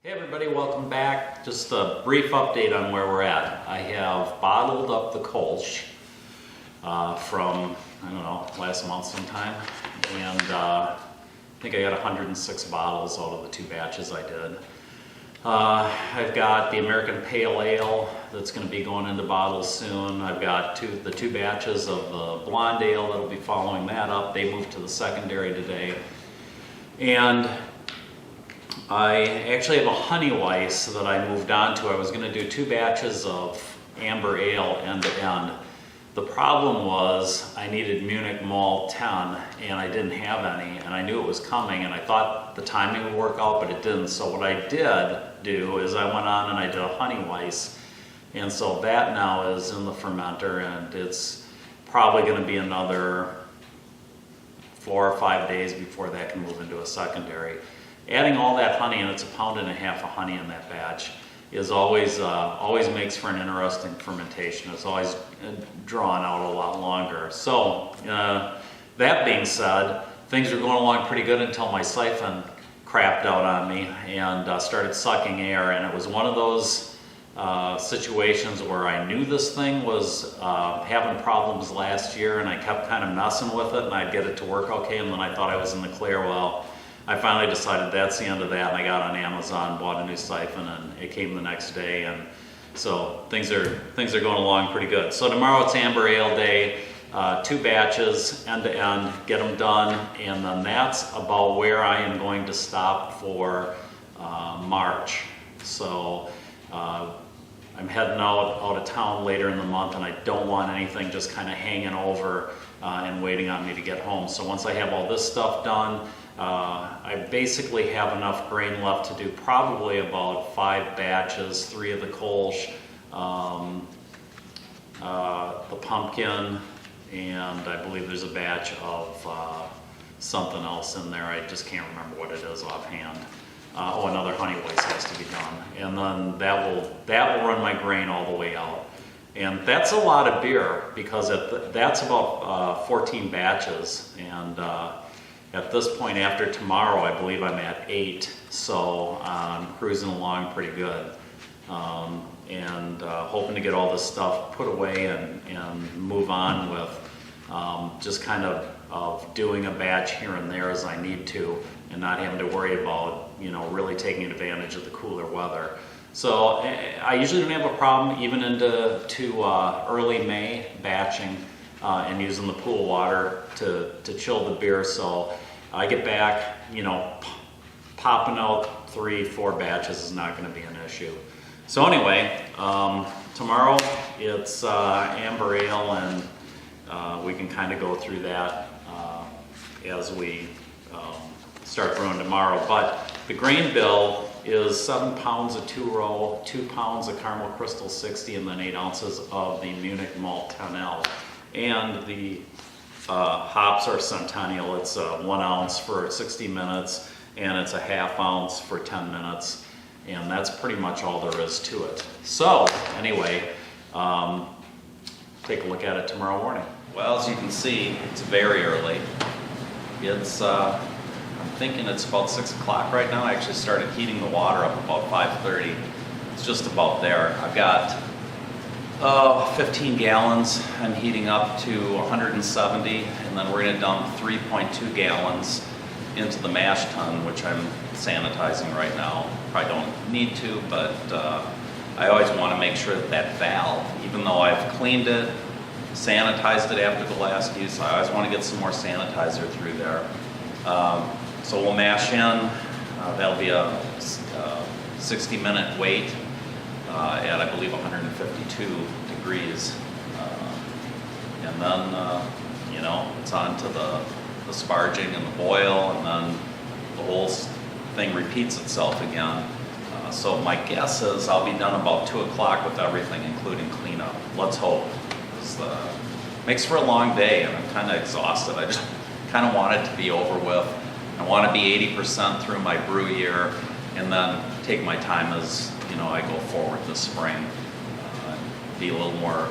Hey everybody, welcome back. Just a brief update on where we're at. I have bottled up the Kolsch from, I don't know, last month sometime. And I think I got 106 bottles out of the two batches I did. I've got the American Pale Ale that's going to be going into bottles soon. I've got the two batches of the Blonde Ale that'll be following that up. They moved to the secondary today. And I actually have a honey weiss that I moved on to. I was going to do two batches of amber ale end to end. The problem was I needed Munich Malt 10 and I didn't have any, and I knew it was coming and I thought the timing would work out, but it didn't. So what I did do is I went on and I did a honey weiss, and so that now is in the fermenter, and it's probably going to be another 4 or 5 days before that can move into a secondary. Adding all that honey, and it's 1.5 pounds of honey in that batch, is always makes for an interesting fermentation. It's always drawn out a lot longer. So that being said, things were going along pretty good until my siphon crapped out on me and started sucking air. And it was one of those situations where I knew this thing was having problems last year, and I kept kind of messing with it, and I'd get it to work okay, and then I thought I was in the clear. Well, I finally decided that's the end of that, and I got on Amazon, bought a new siphon, and it came the next day, and so things are going along pretty good. So tomorrow it's Amber Ale Day, 2 batches, end to end, get them done, and then that's about where I am going to stop for March. So I'm heading out of town later in the month, and I don't want anything just kind of hanging over and waiting on me to get home. So once I have all this stuff done, I basically have enough grain left to do probably about 5 batches, 3 of the Kolsch, the pumpkin, and I believe there's a batch of something else in there. I just can't remember what it is offhand. Another honey weiss has to be done, and then that will run my grain all the way out. And that's a lot of beer, because that's about 14 batches, and at this point, after tomorrow, I believe I'm at 8, so I'm cruising along pretty good, and hoping to get all this stuff put away and move on with just kind of doing a batch here and there as I need to, and not having to worry about, really taking advantage of the cooler weather. So I usually don't have a problem even into early May batching and using the pool water to chill the beer. So I get back, popping out 3-4 batches is not going to be an issue. So anyway, tomorrow it's amber ale, and we can kind of go through that as we start brewing tomorrow. But the grain bill is 7 pounds of 2-row, 2 pounds of Caramel Crystal 60, and then 8 ounces of the Munich Malt 10L. And the hops are Centennial. It's 1 ounce for 60 minutes, and it's a 1/2 ounce for 10 minutes. And that's pretty much all there is to it. So anyway, take a look at it tomorrow morning. Well, as you can see, it's very early. It's I'm thinking it's about 6 o'clock right now. I actually started heating the water up about 5:30. It's just about there. I've got 15 gallons. I'm heating up to 170, and then we're going to dump 3.2 gallons into the mash tun, which I'm sanitizing right now. Probably don't need to, but I always want to make sure that valve, even though I've cleaned it, sanitized it after the last use, I always want to get some more sanitizer through there. So we'll mash in. That'll be a 60-minute wait at, I believe, 152 degrees. And then, it's on to the sparging and the boil, and then the whole thing repeats itself again. So my guess is I'll be done about 2 o'clock with everything, including cleanup. Let's hope. Makes for a long day, and I'm kind of exhausted. I just kind of want it to be over with. I want to be 80% through my brew year, and then take my time as I go forward this spring. Be a little more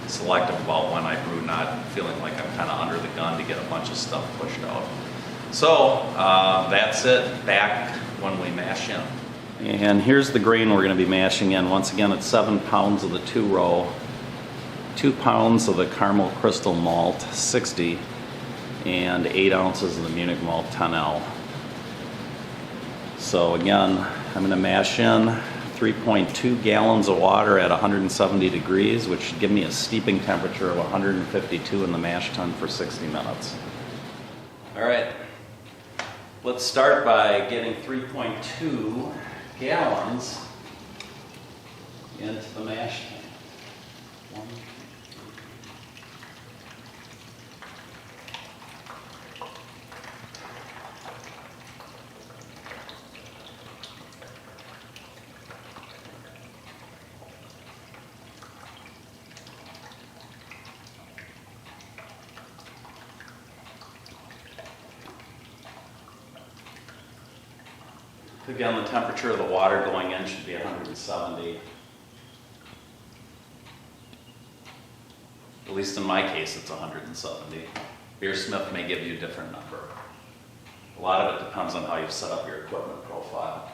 selective about when I brew, not feeling like I'm kind of under the gun to get a bunch of stuff pushed out. So that's it. Back when we mash in. And here's the grain we're going to be mashing in. Once again, it's 7 pounds of the 2-row, 2 pounds of the caramel crystal malt 60, and 8 ounces of the Munich malt 10L. So again, I'm going to mash in 3.2 gallons of water at 170 degrees, which should give me a steeping temperature of 152 in the mash tun for 60 minutes. All right, let's start by getting 3.2 gallons into the mash tun. Again, the temperature of the water going in should be 170. At least in my case, it's 170. Beersmith may give you a different number. A lot of it depends on how you set up your equipment profile.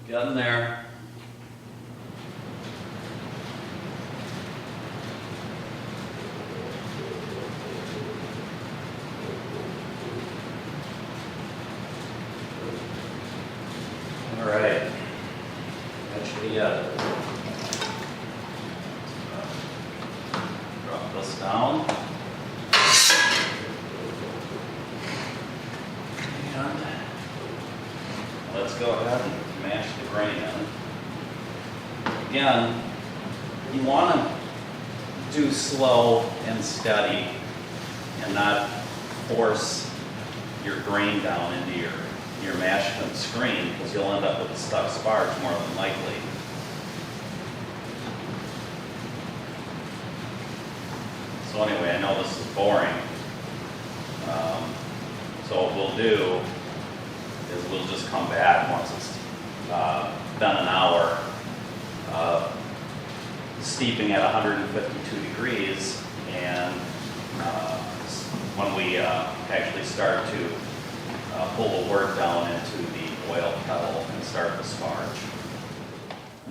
Get in there. All right, that should be it. Drop this down. And let's go ahead and mash the grain in. Again, you want to do slow and steady and not force your grain down into your mash tun screen, because you'll end up with a stuck sparge more than likely. So anyway, I know this is boring. So what we'll do is we'll just come back once it's been an hour, steeping at 152 degrees, and when we actually start to pull the wort down into the oil kettle and start the sparge.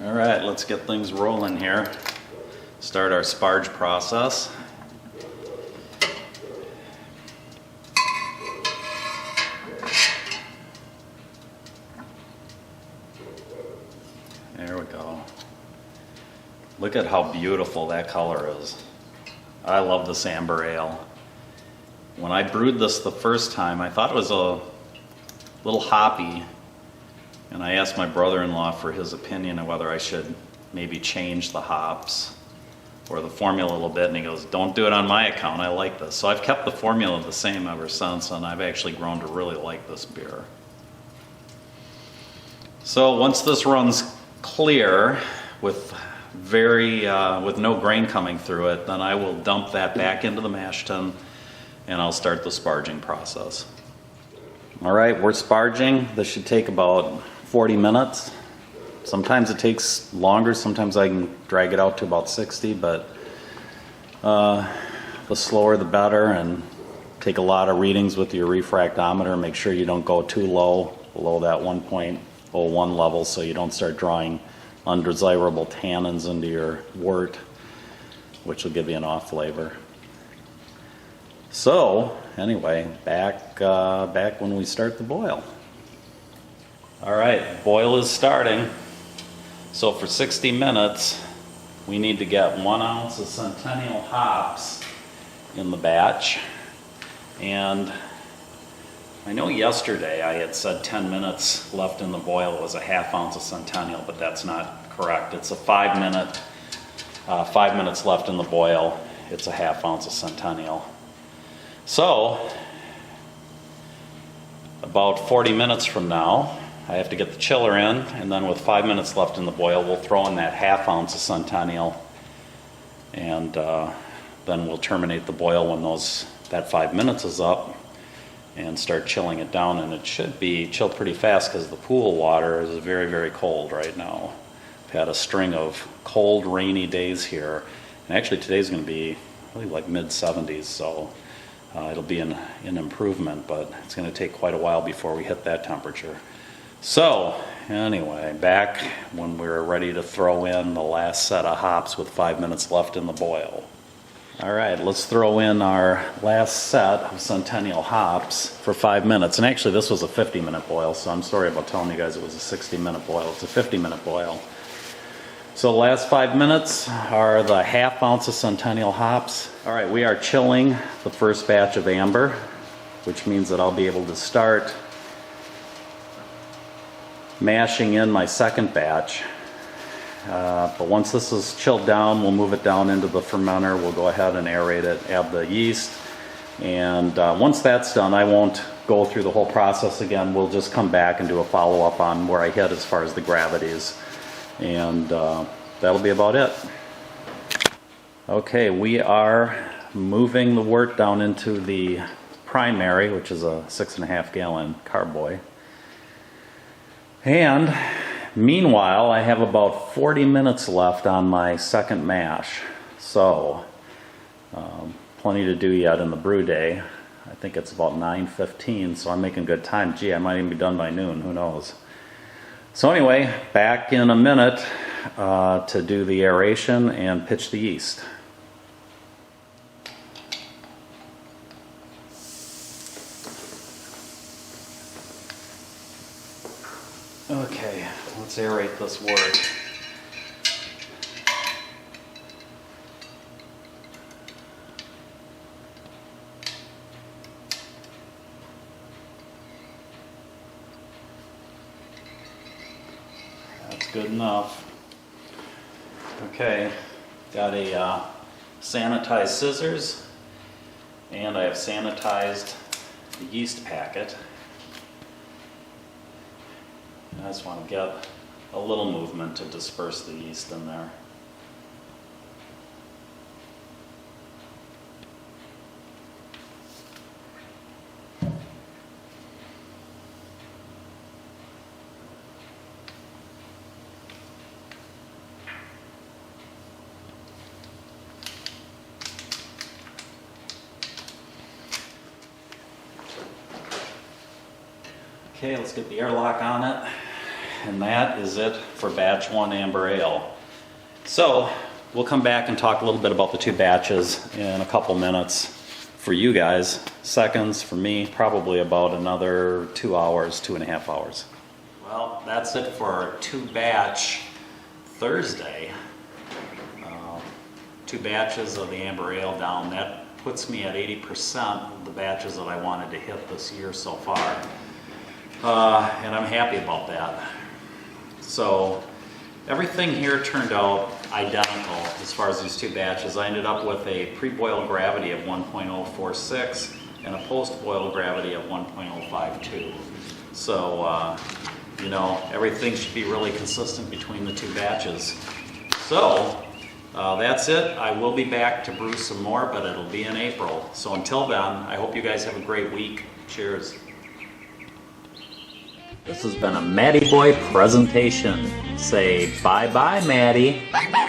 All right, let's get things rolling here. Start our sparge process. There we go. Look at how beautiful that color is. I love this amber ale. When I brewed this the first time, I thought it was a little hoppy, and I asked my brother-in-law for his opinion on whether I should maybe change the hops or the formula a little bit, and he goes, "Don't do it on my account, I like this." So I've kept the formula the same ever since, and I've actually grown to really like this beer. So once this runs clear with no grain coming through it, then I will dump that back into the mash tun and I'll start the sparging process. All right, we're sparging. This should take about 40 minutes. Sometimes it takes longer, sometimes I can drag it out to about 60, but the slower the better, and take a lot of readings with your refractometer. Make sure you don't go too low, below that 1.01 level, so you don't start drawing undesirable tannins into your wort, which will give you an off flavor. So anyway, back when we start the boil. All right, boil is starting. So for 60 minutes, we need to get 1 ounce of Centennial hops in the batch. And I know yesterday I had said 10 minutes left in the boil was a half ounce of Centennial, but that's not correct. It's a 5 minutes left in the boil. It's a half ounce of Centennial. So, about 40 minutes from now, I have to get the chiller in, and then with 5 minutes left in the boil, we'll throw in that half ounce of Centennial, and then we'll terminate the boil when that 5 minutes is up and start chilling it down. And it should be chilled pretty fast because the pool water is very, very cold right now. We've had a string of cold, rainy days here, And actually today's going to be really like mid-70s, so it'll be an improvement, but it's going to take quite a while before we hit that temperature. So anyway, back when we were ready to throw in the last set of hops with 5 minutes left in the boil. All right, let's throw in our last set of Centennial hops for 5 minutes. And actually this was a 50-minute boil, so I'm sorry about telling you guys it was a 60-minute boil. It's a 50-minute boil. So the last 5 minutes are the ½ ounce of Centennial hops. All right, we are chilling the first batch of amber, which means that I'll be able to start mashing in my second batch. But once this is chilled down, we'll move it down into the fermenter. We'll go ahead and aerate it, add the yeast. And once that's done, I won't go through the whole process again. We'll just come back and do a follow-up on where I hit as far as the gravities. And that'll be about it. Okay, we are moving the wort down into the primary, which is a 6.5 gallon carboy. And meanwhile, I have about 40 minutes left on my second mash. So, plenty to do yet in the brew day. I think it's about 9:15, so I'm making good time. Gee, I might even be done by noon, who knows. So anyway, back in a minute to do the aeration and pitch the yeast. Okay, let's aerate this wort. That's good enough. Okay, got a sanitized scissors, and I have sanitized the yeast packet. I just want to get a little movement to disperse the yeast in there. Okay, let's get the airlock on it. And that is it for batch 1 amber ale. So we'll come back and talk a little bit about the two batches in a couple minutes for you guys. Seconds for me, probably about another 2 hours, 2.5 hours. Well, that's it for our 2-batch Thursday. 2 batches of the amber ale down. That puts me at 80% of the batches that I wanted to hit this year so far. And I'm happy about that. So everything here turned out identical as far as these 2 batches. I ended up with a pre-boil gravity of 1.046 and a post-boil gravity of 1.052. So, you know, everything should be really consistent between the 2 batches. So that's it. I will be back to brew some more, but it'll be in April. So until then, I hope you guys have a great week. Cheers. This has been a Matty Boy presentation. Say bye-bye, Matty. Bye-bye.